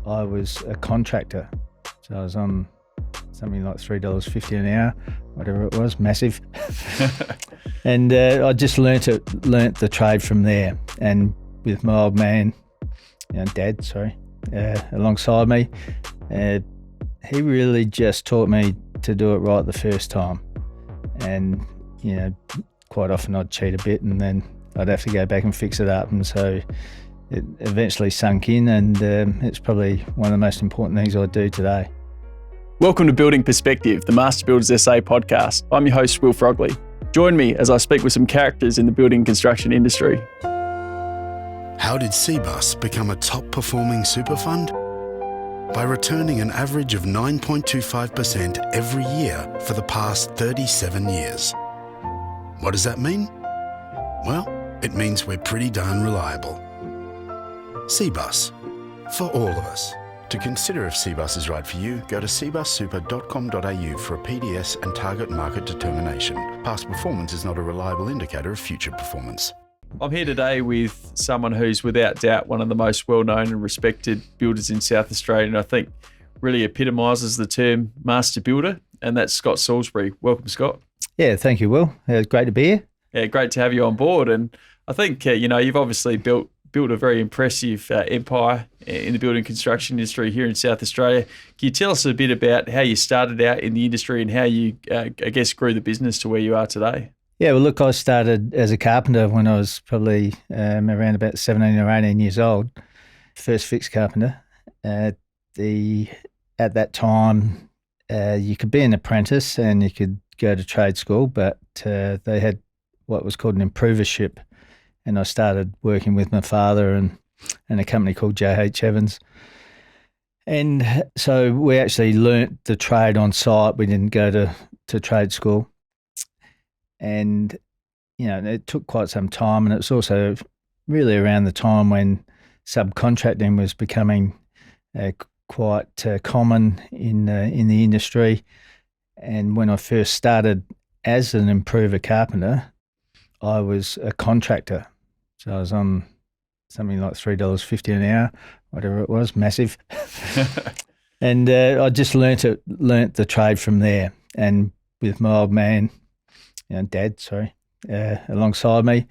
I was a contractor. So I was on something like $3.50 an hour, whatever it was, massive. And I just learnt the trade from there. And with my old man, dad, alongside me, he really just taught me to do it right the first time. And, quite often I'd cheat a bit and then I'd have to go back and fix it up. And so it eventually sunk in, and it's probably one of the most important things I do today. Welcome to Building Perspective, the Master Builders SA podcast. I'm your host, Will Frogley. Join me as I speak with some characters in the building and construction industry. How did CBUS become a top-performing super fund? By returning an average of 9.25% every year for the past 37 years. What does that mean? Well, it means we're pretty darn reliable. CBUS, for all of us. To consider if CBUS is right for you, go to cbussuper.com.au for a PDS and target market determination. Past performance is not a reliable indicator of future performance. I'm here today with someone who's without doubt one of the most well-known and respected builders in South Australia, and I think really epitomises the term master builder, and that's Scott Salisbury. Welcome, Scott. Yeah, thank you, Will. It's great to be here. Yeah, great to have you on board. And I think, you've obviously built a very impressive empire in the building construction industry here in South Australia. Can you tell us a bit about how you started out in the industry and how you, grew the business to where you are today? Yeah, well, look, I started as a carpenter when I was probably around about 17 or 18 years old. First fixed carpenter. At that time, you could be an apprentice and you could go to trade school, but they had what was called an improvership. And I started working with my father and a company called J.H. Evans. And so we actually learnt the trade on site. We didn't go to trade school. And, it took quite some time. And it's also really around the time when subcontracting was becoming quite common in the industry. And when I first started as an improver carpenter, I was a contractor. So I was on something like $3.50 an hour, whatever it was, massive. And I just learnt the trade from there. And with my old man, dad, alongside me,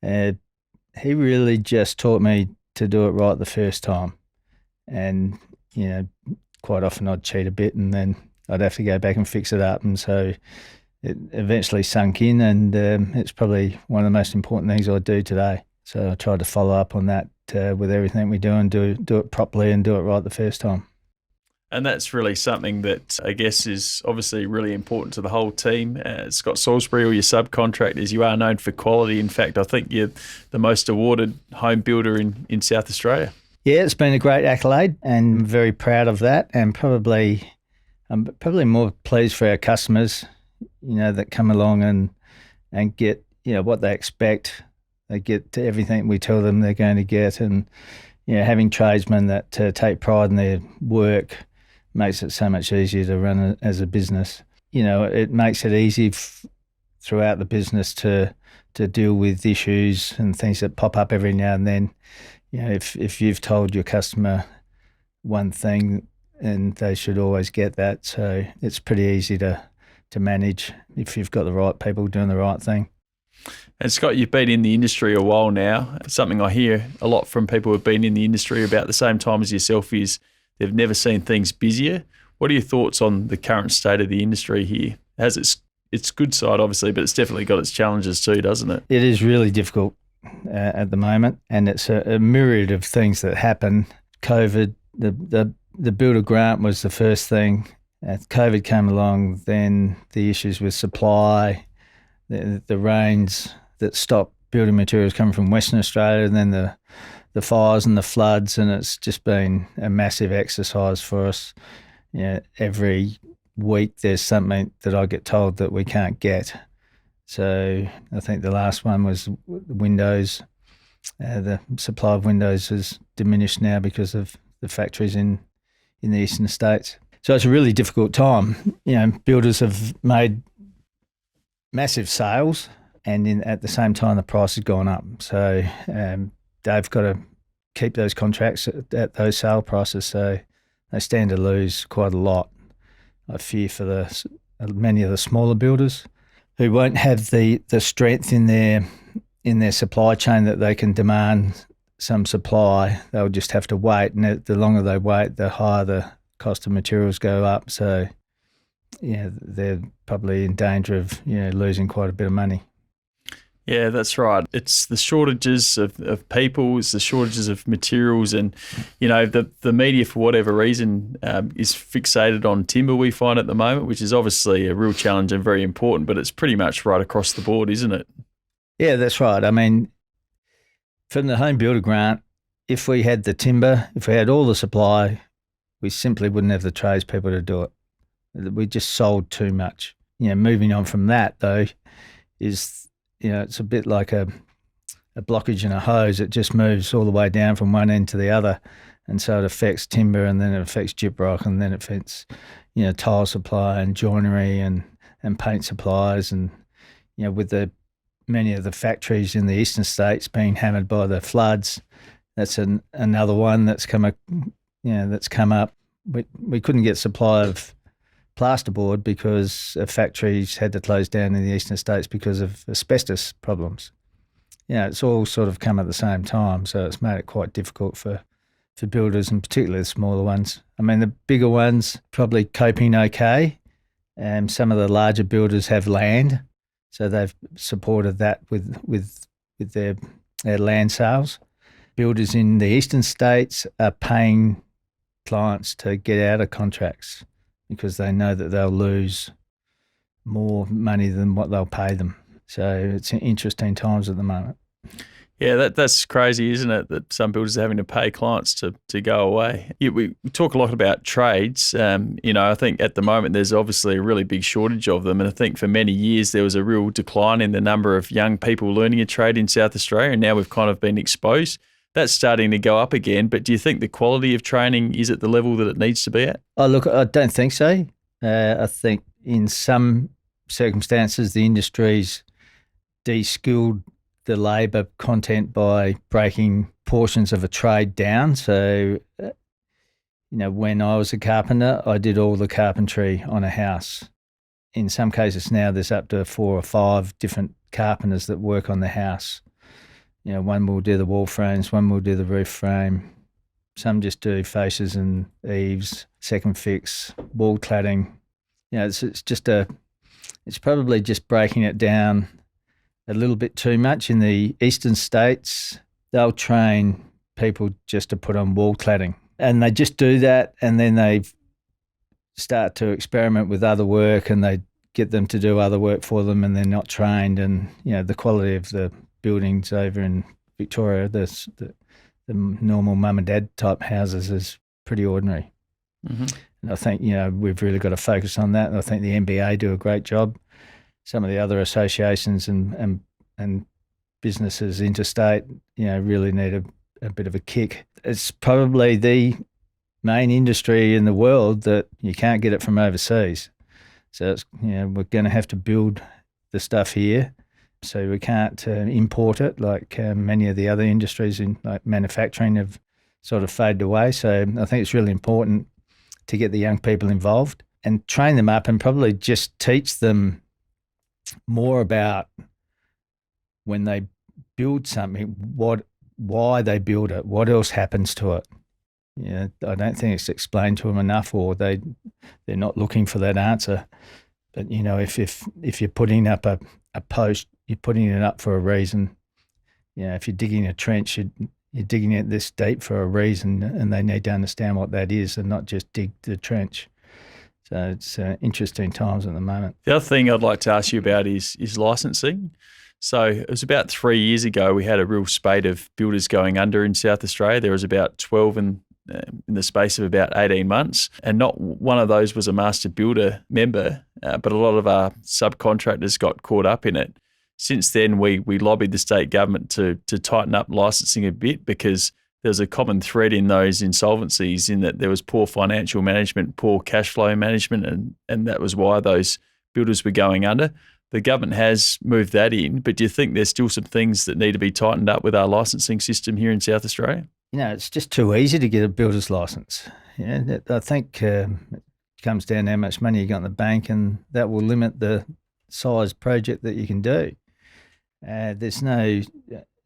he really just taught me to do it right the first time. And, quite often I'd cheat a bit and then I'd have to go back and fix it up. And so it eventually sunk in, and it's probably one of the most important things I do today. So I try to follow up on that with everything we do and do it properly and do it right the first time. And that's really something that I guess is obviously really important to the whole team. Scott Salisbury, or your subcontractors, you are known for quality. In fact, I think you're the most awarded home builder in South Australia. Yeah, it's been a great accolade and I'm very proud of that, and I'm probably more pleased for our customers, that come along and get, what they expect. They get to everything we tell them they're going to get, and, having tradesmen that take pride in their work makes it so much easier to run as a business. It makes it easy throughout the business to deal with issues and things that pop up every now and then. If you've told your customer one thing, and they should always get that. So it's pretty easy to manage if you've got the right people doing the right thing. And Scott, you've been in the industry a while now. Something I hear a lot from people who've been in the industry about the same time as yourself is they've never seen things busier. What are your thoughts on the current state of the industry here? It has its good side, obviously, but it's definitely got its challenges too, doesn't it? It is really difficult at the moment, and it's a myriad of things that happen. COVID, the builder grant was the first thing. COVID came along, then the issues with supply, the rains that stopped building materials coming from Western Australia, and then the fires and the floods, and it's just been a massive exercise for us. Every week there's something that I get told that we can't get. So I think the last one was windows. The supply of windows has diminished now because of the factories in the eastern states. So it's a really difficult time. Builders have made massive sales, and at the same time the price has gone up. So they've got to keep those contracts at those sale prices. So they stand to lose quite a lot. I fear for many of the smaller builders who won't have the strength in their supply chain that they can demand some supply. They'll just have to wait, and the longer they wait, the higher the cost of materials go up. So, yeah, they're probably in danger of losing quite a bit of money. Yeah, that's right. It's the shortages of people, it's the shortages of materials, and the media, for whatever reason, is fixated on timber, we find at the moment, which is obviously a real challenge and very important, but it's pretty much right across the board, isn't it? Yeah, that's right. I mean, from the Home Builder Grant, if we had the timber, if we had all the supply, we simply wouldn't have the tradespeople to do it. We just sold too much. Moving on from that, though, is it's a bit like a blockage in a hose. It just moves all the way down from one end to the other. And so it affects timber, and then it affects gyprock, and then it affects, tile supply and joinery and paint supplies. And, with many of the factories in the eastern states being hammered by the floods, that's another one that's come up. We couldn't get supply of plasterboard because factories had to close down in the eastern states because of asbestos problems. It's all sort of come at the same time, so it's made it quite difficult for builders, and particularly the smaller ones. I mean, the bigger ones probably coping okay. Some of the larger builders have land, so they've supported that with their land sales. Builders in the eastern states are paying clients to get out of contracts because they know that they'll lose more money than what they'll pay them. So it's interesting times at the moment. Yeah, that's crazy, isn't it? That some builders are having to pay clients to go away. Yeah, we talk a lot about trades. I think at the moment there's obviously a really big shortage of them. And I think for many years there was a real decline in the number of young people learning a trade in South Australia. And now we've kind of been exposed. That's starting to go up again. But do you think the quality of training is at the level that it needs to be at? Oh, look, I don't think so. I think in some circumstances the industry's de-skilled the labour content by breaking portions of a trade down. So, when I was a carpenter, I did all the carpentry on a house. In some cases now there's up to 4 or 5 different carpenters that work on the house. One will do the wall frames, one will do the roof frame. Some just do fascias and eaves, second fix, wall cladding. It's probably just breaking it down a little bit too much. In the eastern states, they'll train people just to put on wall cladding, and they just do that, and then they start to experiment with other work, and they get them to do other work for them, and they're not trained. And the quality of the buildings over in Victoria, the normal mum and dad type houses, is pretty ordinary. Mm-hmm. And I think we've really got to focus on that. And I think the NBA do a great job. Some of the other associations and businesses interstate, really need a bit of a kick. It's probably the main industry in the world that you can't get it from overseas. So it's, we're going to have to build the stuff here. So we can't import it like many of the other industries in like manufacturing have sort of faded away. So I think it's really important to get the young people involved and train them up, and probably just teach them more about when they build something, why they build it, what else happens to it. I don't think it's explained to them enough, or they're not looking for that answer. But if you're putting up a post, you're putting it up for a reason. If you're digging a trench, you're digging it this deep for a reason, and they need to understand what that is and not just dig the trench. So it's interesting times at the moment. The other thing I'd like to ask you about is licensing. So it was about 3 years ago we had a real spate of builders going under in South Australia. There was about 12 in the space of about 18 months, and not one of those was a master builder member, but a lot of our subcontractors got caught up in it. Since then, we lobbied the state government to tighten up licensing a bit, because there's a common thread in those insolvencies in that there was poor financial management, poor cash flow management, and that was why those builders were going under. The government has moved that in, but do you think there's still some things that need to be tightened up with our licensing system here in South Australia? it's just too easy to get a builder's license. I think it comes down to how much money you got in the bank, and that will limit the size project that you can do. There's no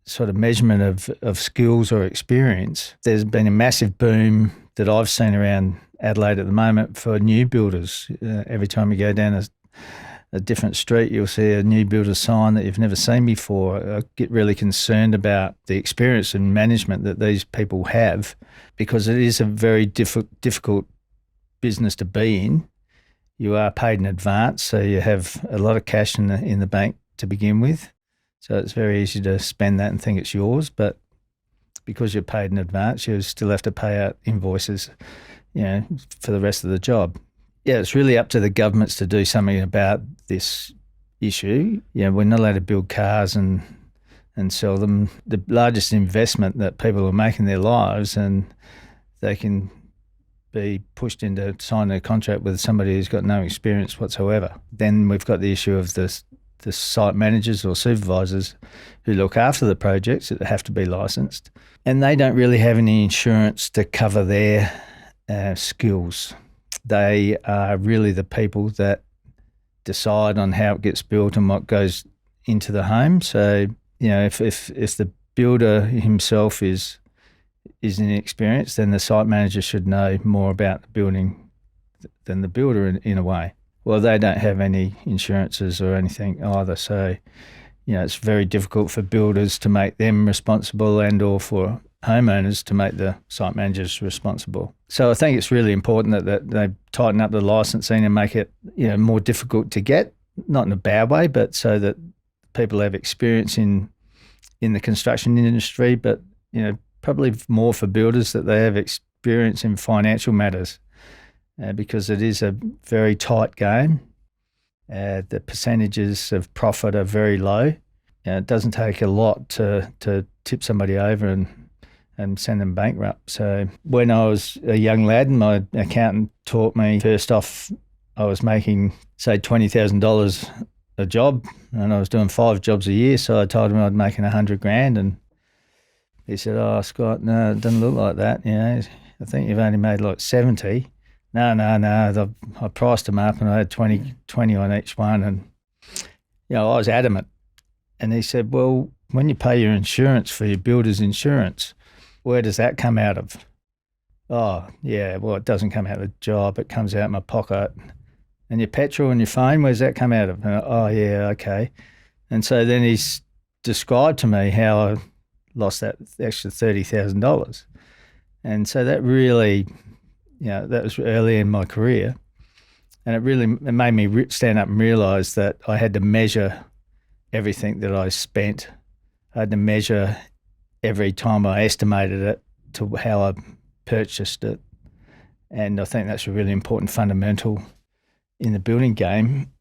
sort of measurement of skills or experience. There's been a massive boom that I've seen around Adelaide at the moment for new builders. Every time you go down a different street, you'll see a new builder sign that you've never seen before. I get really concerned about the experience and management that these people have, because it is a very difficult business to be in. You are paid in advance, so you have a lot of cash in the bank to begin with. So it's very easy to spend that and think it's yours, but because you're paid in advance, you still have to pay out invoices, for the rest of the job. Yeah, it's really up to the governments to do something about this issue. We're not allowed to build cars and sell them. The largest investment that people are making in their lives, and they can be pushed into signing a contract with somebody who's got no experience whatsoever. Then we've got the issue of the site managers or supervisors who look after the projects that have to be licensed, and they don't really have any insurance to cover their skills. They are really the people that decide on how it gets built and what goes into the home. So, if the builder himself is inexperienced, then the site manager should know more about the building than the builder in a way. Well, they don't have any insurances or anything either. So, it's very difficult for builders to make them responsible, and or for homeowners to make the site managers responsible. So I think it's really important that they tighten up the licensing and make it more difficult to get, not in a bad way, but so that people have experience in the construction industry, but probably more for builders that they have experience in financial matters, because it is a very tight game. The percentages of profit are very low. It doesn't take a lot to tip somebody over and send them bankrupt. So when I was a young lad, my accountant taught me, first off, I was making, say, $20,000 a job, and I was doing 5 jobs a year. So I told him I'd making $100,000, and he said, "Oh, Scott, no, it doesn't look like that. I think you've only made like 70. No. I priced them up, and I had 20 on each one, and I was adamant. And he said, "Well, when you pay your insurance for your builder's insurance, where does that come out of?" "Oh, yeah, well, it doesn't come out of the job. It comes out of my pocket." "And your petrol and your phone, where's that come out of?" "Oh, yeah, okay." And so then he's described to me how I lost that extra $30,000. And so that really, that was early in my career. And it made me stand up and realise that I had to measure everything that I spent. I had to measure every time I estimated it to how I purchased it. And I think that's a really important fundamental in the building game.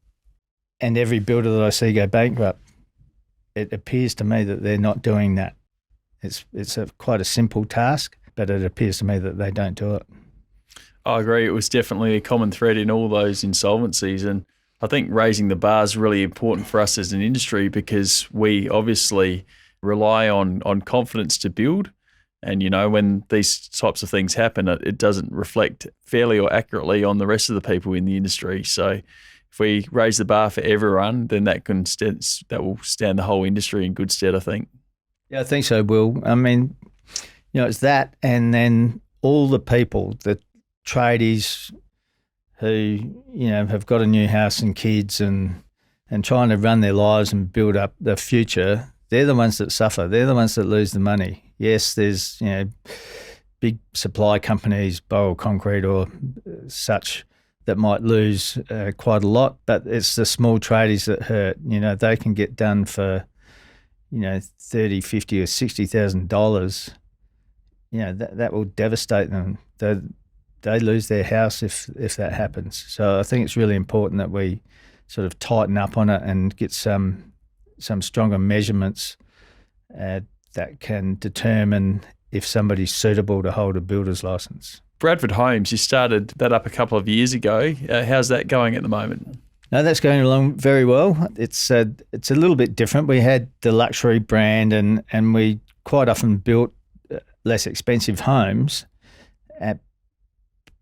And every builder that I see go bankrupt, it appears to me that they're not doing that. It's quite a simple task, but it appears to me that they don't do it. I agree. It was definitely a common thread in all those insolvencies. And I think raising the bar is really important for us as an industry, because we obviously rely on confidence to build. And, when these types of things happen, it doesn't reflect fairly or accurately on the rest of the people in the industry. So if we raise the bar for everyone, then that will stand the whole industry in good stead, I think. Yeah, I think so, Will. I mean, it's that, and then all the people, the tradies who, have got a new house and kids and trying to run their lives and build up the future, they're the ones that suffer. They're the ones that lose the money. Yes, there's, big supply companies, Boral Concrete or such, that might lose quite a lot, but it's the small tradies that hurt. They can get done for, $30,000, $50,000 or $60,000. That will devastate them. They lose their house if that happens. So I think it's really important that we sort of tighten up on it and get some stronger measurements that can determine if somebody's suitable to hold a builder's license. Bradford Holmes, you started that up a couple of years ago. How's that going at the moment? No, that's going along very well. It's a little bit different. We had the luxury brand, and we quite often built less expensive homes,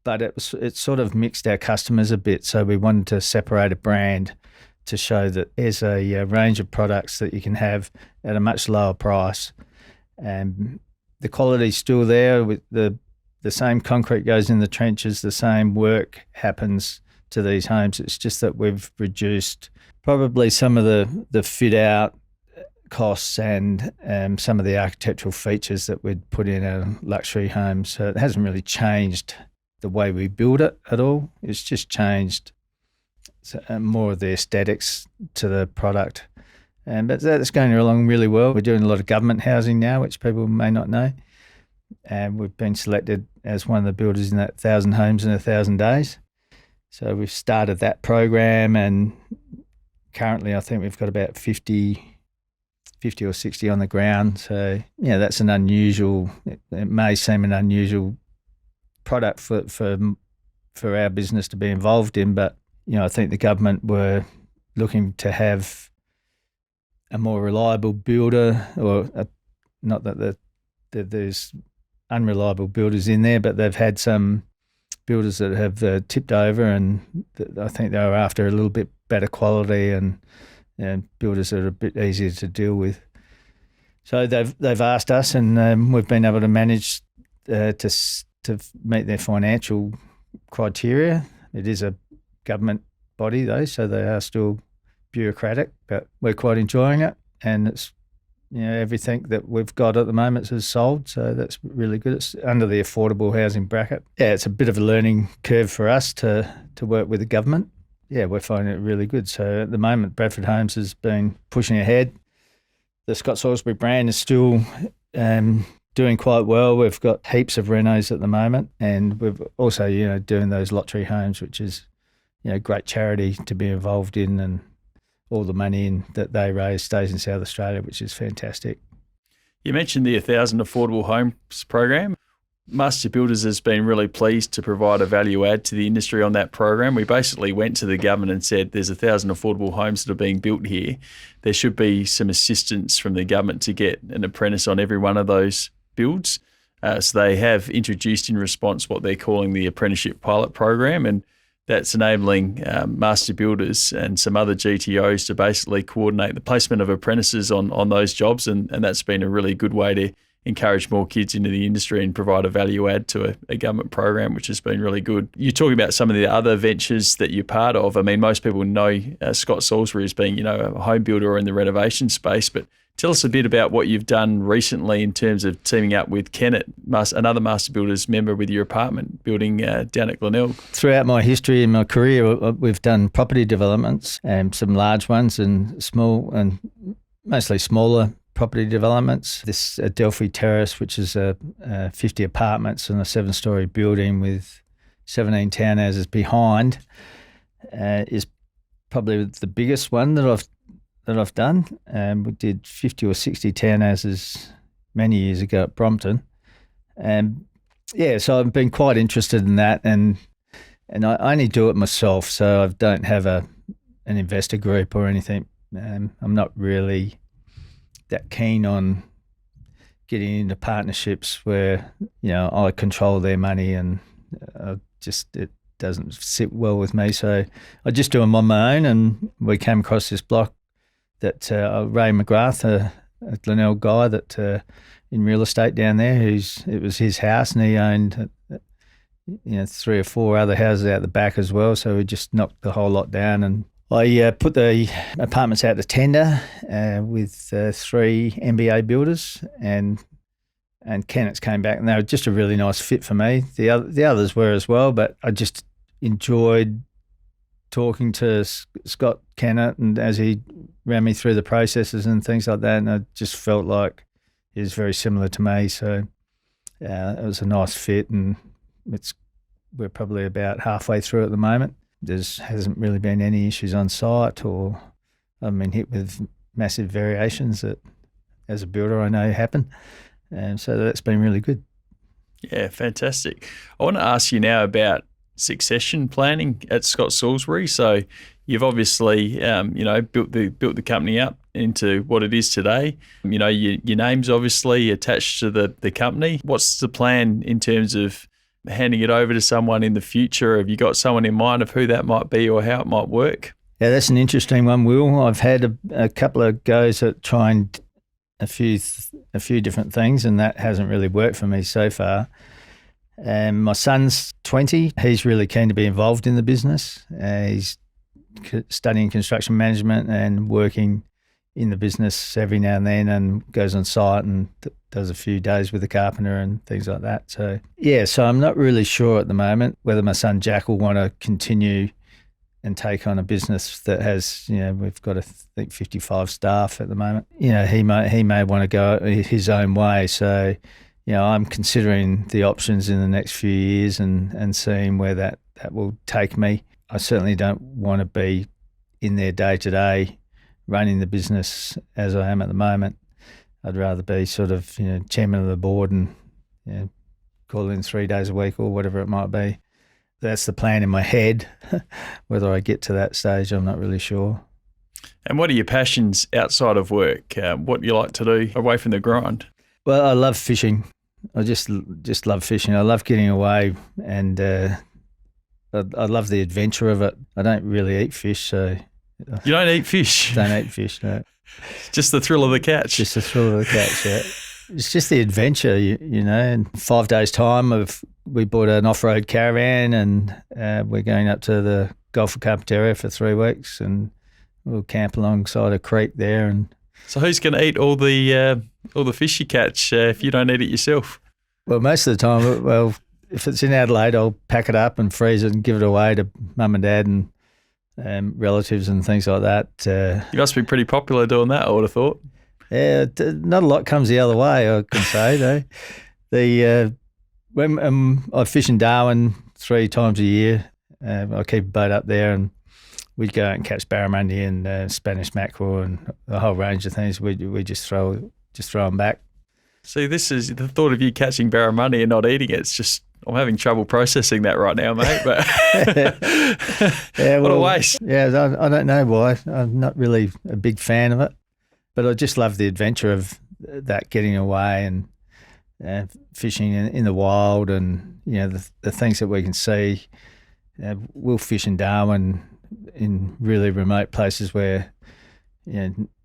but it sort of mixed our customers a bit. So we wanted to separate a brand to show that there's a range of products that you can have at a much lower price. And the quality's still there. With the same concrete goes in the trenches, the same work happens to these homes. It's just that we've reduced probably some of the fit out costs and some of the architectural features that we'd put in our luxury homes. So it hasn't really changed the way we build it at all. It's just changed more of the aesthetics to the product. But that's going along really well. We're doing a lot of government housing now, which people may not know. And we've been selected as one of the builders in that 1,000 homes in 1,000 days. So we've started that program, and currently I think we've got about 50 or 60 on the ground. So, that's an unusual, it may seem an unusual product for our business to be involved in, but, I think the government were looking to have a more reliable builder, or not that there's unreliable builders in there, but they've had some builders that have tipped over, and I think they were after a little bit better quality and builders that are a bit easier to deal with. So they've asked us, and we've been able to manage to meet their financial criteria. It is a government body though, so they are still bureaucratic, but we're quite enjoying it, and it's everything that we've got at the moment is sold, so that's really good. It's under the affordable housing bracket. Yeah, it's a bit of a learning curve for us to work with the government. Yeah, we're finding it really good. So at the moment, Bradford Holmes has been pushing ahead. The Scott Salisbury brand is still doing quite well. We've got heaps of renos at the moment, and we've also doing those lottery homes, which is great charity to be involved in, and all the money that they raise stays in South Australia, which is fantastic. You mentioned the 1,000 Affordable Homes program. Master Builders has been really pleased to provide a value add to the industry on that program. We basically went to the government and said, there's 1,000 affordable homes that are being built here. There should be some assistance from the government to get an apprentice on every one of those builds. So they have introduced in response what they're calling the Apprenticeship Pilot Program, and that's enabling master builders and some other GTOs to basically coordinate the placement of apprentices on those jobs, and that's been a really good way to encourage more kids into the industry and provide a value add to a government program, which has been really good. You're talking about some of the other ventures that you're part of. I mean, most people know Scott Salisbury as being, a home builder or in the renovation space, but tell us a bit about what you've done recently in terms of teaming up with Kennett, another Master Builders member, with your apartment building down at Glenelg. Throughout my history and my career, we've done property developments, some large ones and small, and mostly smaller property developments. This Adelphi Terrace, which is 50 apartments and a 7-storey building with 17 townhouses behind, is probably the biggest one that I've done. We did 50 or 60 townhouses many years ago at Brompton. So I've been quite interested in that, and I only do it myself, so I don't have an investor group or anything. I'm not really that keen on getting into partnerships where I control their money, and it doesn't sit well with me. So I just do them on my own, and we came across this block that Ray McGrath, a Glenelg guy that in real estate down there, it was his house, and he owned 3 or 4 other houses out the back as well. So we just knocked the whole lot down, and I put the apartments out to tender with 3 MBA builders, and Kennett's came back, and they were just a really nice fit for me. The others were as well, but I just enjoyed talking to Scott Kennett, and as he ran me through the processes and things like that, and I just felt like he was very similar to me. So it was a nice fit, and we're probably about halfway through at the moment. There hasn't really been any issues on site, or I've been hit with massive variations that, as a builder, I know happen. And so that's been really good. Yeah, fantastic. I want to ask you now about succession planning at Scott Salisbury. So you've obviously, built the company up into what it is today. Your name's obviously attached to the company. What's the plan in terms of handing it over to someone in the future? Have you got someone in mind of who that might be or how it might work? Yeah, that's an interesting one, Will. I've had a couple of goes at trying a few different things, and that hasn't really worked for me so far. My son's 20. He's really keen to be involved in the business. He's studying construction management and working in the business every now and then, and goes on site and does a few days with the carpenter and things like that. So I'm not really sure at the moment whether my son Jack will want to continue and take on a business that has, we've got, I think, 55 staff at the moment. He may want to go his own way. So, I'm considering the options in the next few years and seeing where that will take me. I certainly don't want to be in there day to day running the business as I am at the moment. I'd rather be sort of, chairman of the board and call in 3 days a week or whatever it might be. That's the plan in my head. Whether I get to that stage, I'm not really sure. And what are your passions outside of work? What do you like to do away from the grind? Well, I love fishing. I just love fishing. I love getting away, and I love the adventure of it. I don't really eat fish, so... You don't eat fish? Don't eat fish, no. Just the thrill of the catch? Just the thrill of the catch, yeah. It's just the adventure, In 5 days' time, we bought an off-road caravan, and we're going up to the Gulf of Carpentaria for 3 weeks, and we'll camp alongside a creek there. And so, who's going to eat all the fish you catch if you don't eat it yourself? Well, most of the time, if it's in Adelaide, I'll pack it up and freeze it and give it away to mum and dad and relatives and things like that. You must be pretty popular doing that, I would have thought. Yeah, not a lot comes the other way, I can say, though. When I fish in Darwin 3 times a year, I keep a boat up there, and we'd go out and catch barramundi and Spanish mackerel and a whole range of things. We just throw them back. See, this is the thought of you catching barramundi and not eating it. It's just, I'm having trouble processing that right now, mate. But what a waste. Yeah, I don't know why. I'm not really a big fan of it, but I just love the adventure of that, getting away and fishing in the wild, and the things that we can see. We'll fish in Darwin in really remote places where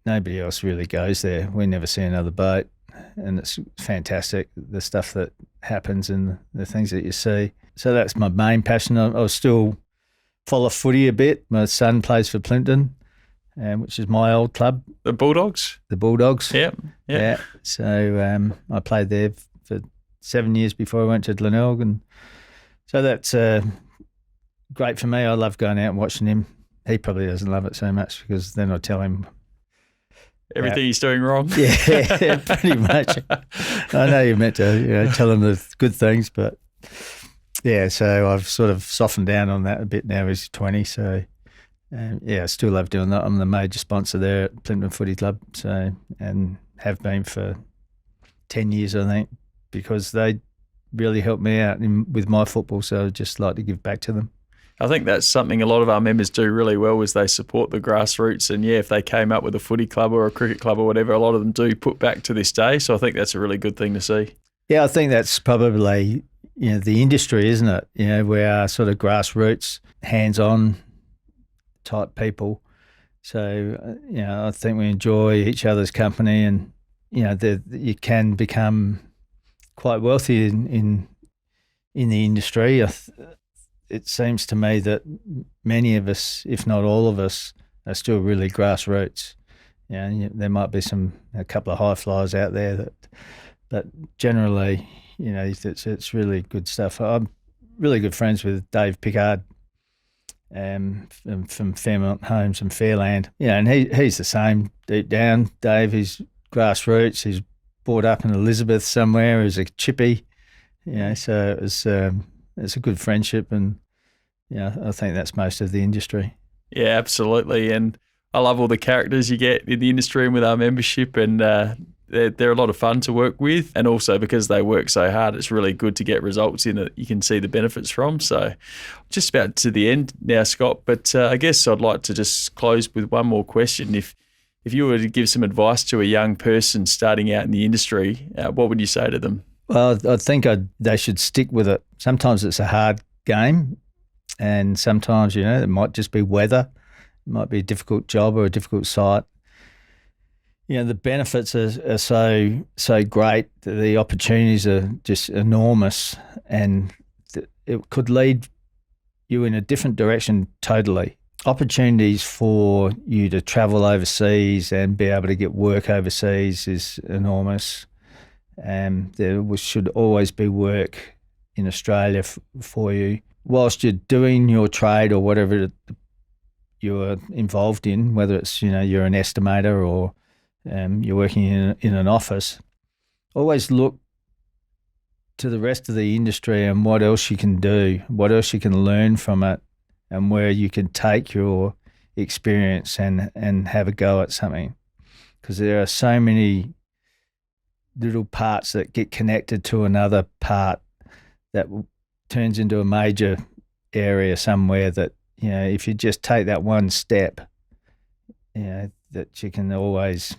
nobody else really goes there. We never see another boat, and it's fantastic, the stuff that happens and the things that you see. So that's my main passion. I'll still follow footy a bit. My son plays for Plimpton, which is my old club. The Bulldogs? The Bulldogs. Yeah. So I played there for 7 years before I went to Glenelg, and so that's great for me. I love going out and watching him. He probably doesn't love it so much, because then I tell him everything he's doing wrong. Yeah, pretty much. I know you're meant to tell him the good things, but yeah, so I've sort of softened down on that a bit now. He's 20, so I still love doing that. I'm the major sponsor there at Plimpton Footy Club, so, and have been for 10 years, I think, because they really helped me out with my football, so I'd just like to give back to them. I think that's something a lot of our members do really well, is they support the grassroots. And if they came up with a footy club or a cricket club or whatever, a lot of them do put back to this day. So I think that's a really good thing to see. Yeah, I think that's probably, the industry, isn't it? We are sort of grassroots, hands-on type people. So, I think we enjoy each other's company, and, you can become quite wealthy in the industry. It seems to me that many of us, if not all of us, are still really grassroots. There might be a couple of high flyers out there but generally, it's really good stuff. I'm really good friends with Dave Pickard from Fairmont Homes and Fairland. And he's the same deep down. Dave, he's grassroots. He's brought up in Elizabeth somewhere as a chippy. So it's a good friendship, and I think that's most of the industry. Yeah, absolutely. And I love all the characters you get in the industry and with our membership, and They're a lot of fun to work with, and also because they work so hard, it's really good to get results in it you can see the benefits from. So just about to the end now, Scott, but I guess I'd like to just close with one more question. If you were to give some advice to a young person starting out in the industry, what would you say to them? Well, I think they should stick with it. Sometimes it's a hard game, and sometimes, it might just be weather. It might be a difficult job or a difficult site. The benefits are so great. The opportunities are just enormous, and it could lead you in a different direction totally. Opportunities for you to travel overseas and be able to get work overseas is enormous. There should always be work in Australia for you. Whilst you're doing your trade or whatever you're involved in, whether it's, you're an estimator or you're working in an office, always look to the rest of the industry and what else you can do, what else you can learn from it, and where you can take your experience and have a go at something. Because there are so many little parts that get connected to another part that turns into a major area somewhere that, if you just take that one step, that you can always,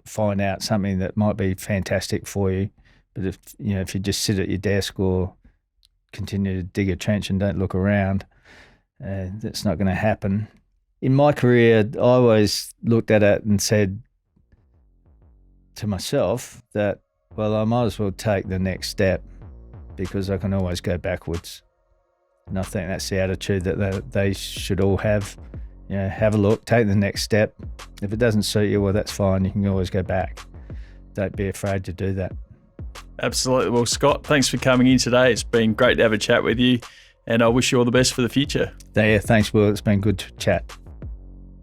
find out something that might be fantastic for you. But if you just sit at your desk or continue to dig a trench and don't look around, that's not going to happen. In my career, I always looked at it and said to myself that, well, I might as well take the next step because I can always go backwards. And I think that's the attitude that they should all have. Have a look, take the next step. If it doesn't suit you, well, that's fine. You can always go back. Don't be afraid to do that. Absolutely. Well, Scott, thanks for coming in today. It's been great to have a chat with you, and I wish you all the best for the future. Yeah, thanks, Will. It's been good to chat.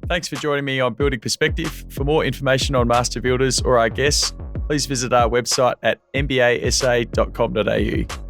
Thanks for joining me on Building Perspective. For more information on Master Builders or our guests, please visit our website at mbasa.com.au.